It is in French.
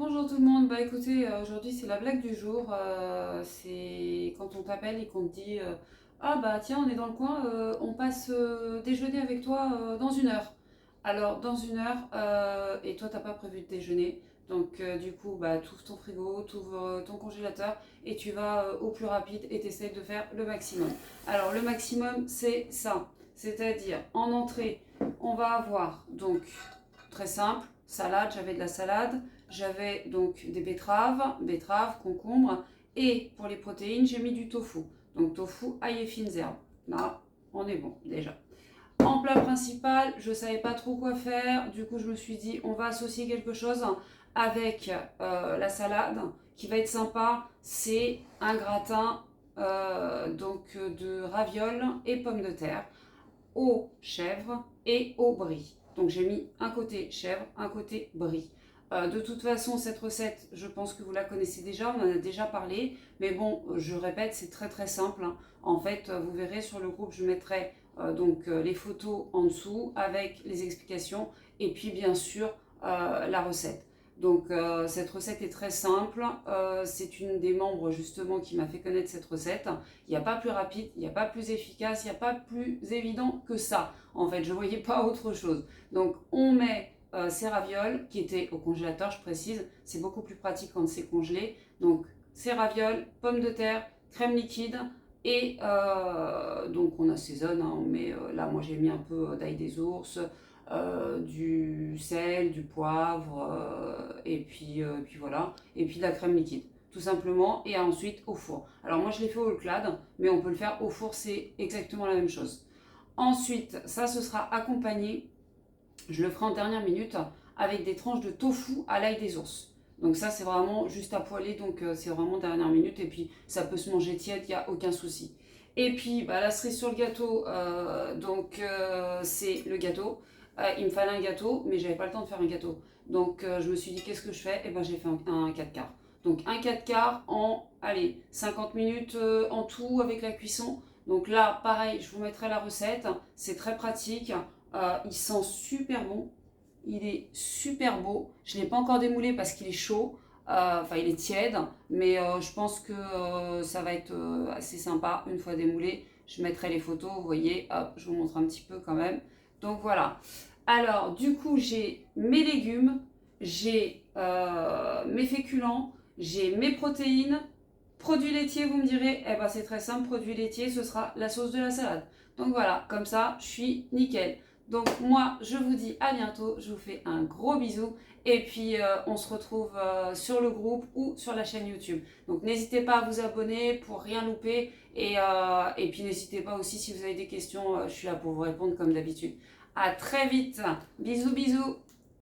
Bonjour tout le monde, bah écoutez, aujourd'hui c'est la blague du jour, c'est quand on t'appelle et qu'on te dit ah bah tiens on est dans le coin, on passe déjeuner avec toi dans une heure. Alors dans une heure, et toi t'as pas prévu de déjeuner, donc du coup bah t'ouvres ton frigo, t'ouvres ton congélateur et tu vas au plus rapide et t'essayes de faire le maximum. Alors le maximum c'est ça, c'est-à-dire en entrée on va avoir donc très simple, salade, j'avais de la salade. J'avais donc des betteraves, concombres. Et pour les protéines, j'ai mis du tofu. Donc tofu, ail et fines herbes. Là, on est bon déjà. En plat principal, je ne savais pas trop quoi faire. Du coup, je me suis dit, on va associer quelque chose avec la salade qui va être sympa. C'est un gratin donc de ravioles et pommes de terre aux chèvres et au brie. Donc j'ai mis un côté chèvre, un côté brie. De toute façon, cette recette, je pense que vous la connaissez déjà, on en a déjà parlé, mais bon, je répète, c'est très très simple, hein. En fait, vous verrez sur le groupe, je mettrai les photos en dessous avec les explications et puis bien sûr la recette. Donc cette recette est très simple, c'est une des membres justement qui m'a fait connaître cette recette. Il n'y a pas plus rapide, il n'y a pas plus efficace, il n'y a pas plus évident que ça. En fait, je ne voyais pas autre chose. Donc on met ces ravioles qui étaient au congélateur, je précise, c'est beaucoup plus pratique quand c'est congelé. Donc ces ravioles, pommes de terre, crème liquide et donc on assaisonne, hein, on met, là moi j'ai mis un peu d'ail des ours, du sel, du poivre, et puis voilà, et puis de la crème liquide, tout simplement, et ensuite au four. Alors moi je l'ai fait au clad, mais on peut le faire au four, c'est exactement la même chose. Ensuite, ça ce sera accompagné, je le ferai en dernière minute, avec des tranches de tofu à l'ail des ours. Donc ça c'est vraiment juste à poêler, donc c'est vraiment dernière minute, et puis ça peut se manger tiède, il n'y a aucun souci. Et puis bah, la cerise sur le gâteau, c'est le gâteau. Il me fallait un gâteau, mais j'avais pas le temps de faire un gâteau. Donc je me suis dit qu'est-ce que je fais. Et ben j'ai fait un 4 quarts. Donc un 4 quarts en, allez, 50 minutes en tout avec la cuisson. Donc là, pareil, je vous mettrai la recette. C'est très pratique. Il sent super bon. Il est super beau. Je ne l'ai pas encore démoulé parce qu'il est chaud. Enfin, il est tiède. Mais je pense que ça va être assez sympa une fois démoulé. Je mettrai les photos. Vous voyez, hop, je vous montre un petit peu quand même. Donc voilà. Alors, du coup, j'ai mes légumes, j'ai mes féculents, j'ai mes protéines. Produits laitiers, vous me direz, eh ben c'est très simple, produit laitier, ce sera la sauce de la salade. Donc voilà, comme ça, je suis nickel. Donc moi, je vous dis à bientôt, je vous fais un gros bisou et puis on se retrouve sur le groupe ou sur la chaîne YouTube. Donc n'hésitez pas à vous abonner pour rien louper et puis n'hésitez pas aussi si vous avez des questions, je suis là pour vous répondre comme d'habitude. À très vite, bisous bisous.